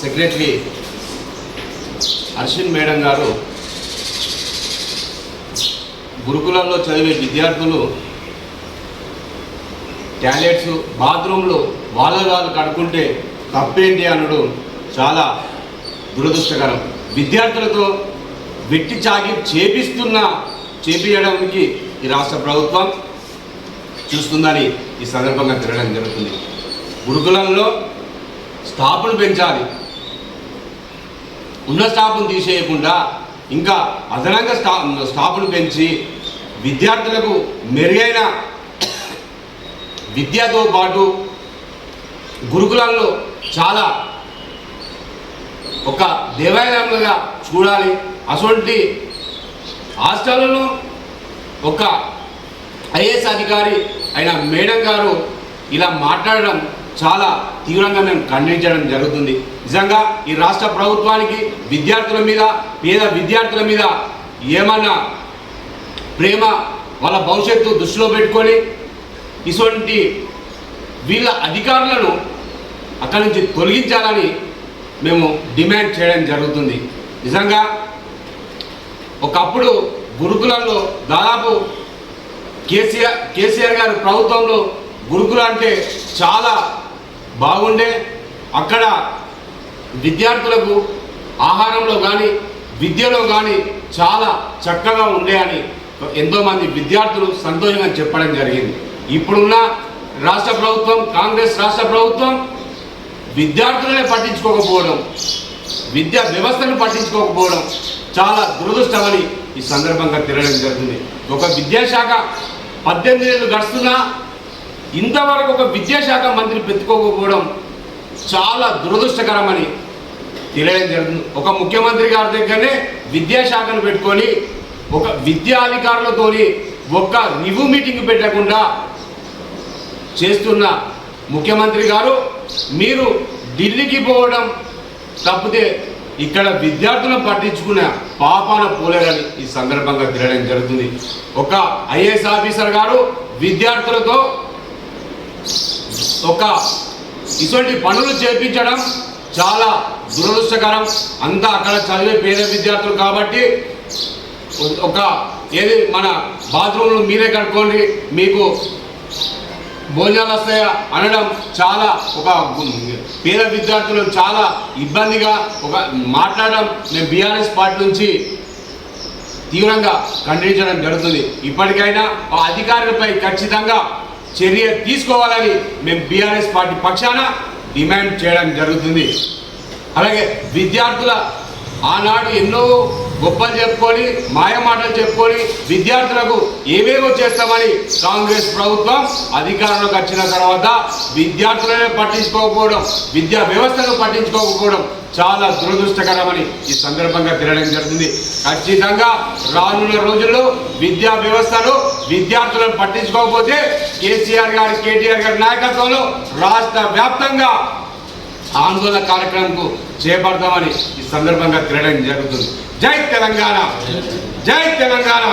Secretary Arshin madam గారు గురుకులంలో చదివే విద్యార్థులు టాయిలెట్స్ బాత్రూంలో వాళ్ళు కడుక్కుంటే తప్పేంటి అనడం చాలా దురదృష్టకరం. విద్యార్థులతో వెట్టి చాకి చేపించడానికి ఈ రాష్ట్ర ప్రభుత్వం చూస్తుందని ఈ సందర్భంగా తిరగడం జరుగుతుంది. గురుకులంలో స్టాఫ్ను పెంచాలి, ఉన్న స్టాఫ్ను తీసేయకుండా ఇంకా అదనంగా స్టాఫ్ను పెంచి విద్యార్థులకు మెరుగైన విద్యతో పాటు గురుకులంలో చాలా ఒక దేవాలయంగా చూడాలి. అటువంటి హాస్టళ్లను ఒక ఐఏఎస్ అధికారి అయిన మేడం గారు ఇలా మాట్లాడడం చాలా తీవ్రంగా మేము ఖండించడం జరుగుతుంది. నిజంగా ఈ రాష్ట్ర ప్రభుత్వానికి విద్యార్థుల మీద, పేద విద్యార్థుల మీద ఏమన్నా ప్రేమ, వాళ్ళ భవిష్యత్తు దృష్టిలో పెట్టుకొని ఇటువంటి వీళ్ళ అధికారులను అక్కడి నుంచి తొలగించాలని మేము డిమాండ్ చేయడం జరుగుతుంది. నిజంగా ఒకప్పుడు గురుకులంలో దాదాపు కేసీఆర్ గారి ప్రభుత్వంలో గురుకులం అంటే చాలా బాగుండే. అక్కడ విద్యార్థులకు ఆహారంలో కానీ విద్యలో కానీ చాలా చక్కగా ఉండే అని ఎంతోమంది విద్యార్థులు సంతోషంగా చెప్పడం జరిగింది. ఇప్పుడున్న రాష్ట్ర ప్రభుత్వం, కాంగ్రెస్ రాష్ట్ర ప్రభుత్వం విద్యార్థులనే పట్టించుకోకపోవడం, విద్యా వ్యవస్థను పట్టించుకోకపోవడం చాలా దురదృష్టమని ఈ సందర్భంగా తెలియడం జరుగుతుంది. ఒక విద్యాశాఖ 18 ఏళ్ళు గడుస్తున్నా ఇంతవరకు ఒక విద్యాశాఖ మంత్రి పెట్టుకోకపోవడం చాలా దురదృష్టకరమని తెలియడం జరుగుతుంది. ఒక ముఖ్యమంత్రి గారి దగ్గరనే విద్యాశాఖను పెట్టుకొని ఒక విద్యాధికారులతోని ఒక్క రివ్యూ మీటింగ్ పెట్టకుండా చేస్తున్న ముఖ్యమంత్రి గారు మీరు ఢిల్లీకి పోవడం తప్పితే ఇక్కడ విద్యార్థులను పట్టించుకున్న పాపాన పోలేరని ఈ సందర్భంగా తెలియడం జరుగుతుంది. ఒక ఐఏఎస్ ఆఫీసర్ గారు విద్యార్థులతో ఒక ఇటువంటి పనులు చేపించడం చాలా దురదృష్టకరం. అంతా అక్కడ చదివే పేద విద్యార్థులు కాబట్టి ఒక ఏది మన బాత్రూంలు మీరే కట్టుకోండి, మీకు భోజనాలు వస్తాయా అనడం చాలా ఒక పేద విద్యార్థులు చాలా ఇబ్బందిగా ఒక మాట్లాడడం మేము బీఆర్ఎస్ పార్టీ నుంచి తీవ్రంగా ఖండించడం జరుగుతుంది. ఇప్పటికైనా ఆ అధికారులపై ఖచ్చితంగా చర్య తీసుకోవాలని మేము బీఆర్ఎస్ పార్టీ పక్షాన డిమాండ్ చేయడం జరుగుతుంది. అలాగే విద్యార్థుల ఆనాడు ఎన్నో గొప్పలు చెప్పుకొని మాయమాటలు చెప్పుకొని విద్యార్థులకు ఏవేవో చేస్తామని కాంగ్రెస్ ప్రభుత్వం అధికారంలోకి వచ్చిన తర్వాత విద్యార్థులనే పట్టించుకోకపోవడం, విద్యా వ్యవస్థను పట్టించుకోకపోవడం చాలా దురదృష్టకరమని ఈ సందర్భంగా తెలియడం జరుగుతుంది. ఖచ్చితంగా రానున్న రోజుల్లో విద్యా వ్యవస్థను విద్యార్థులను పట్టించుకోకపోతే కేటీఆర్ గారి నాయకత్వంలో రాష్ట్ర వ్యాప్తంగా ఆందోళన కార్యక్రమంకు చేపడతామని ఈ సందర్భంగా తెలియడం జరుగుతుంది. జై తెలంగాణ, జై తెలంగాణ.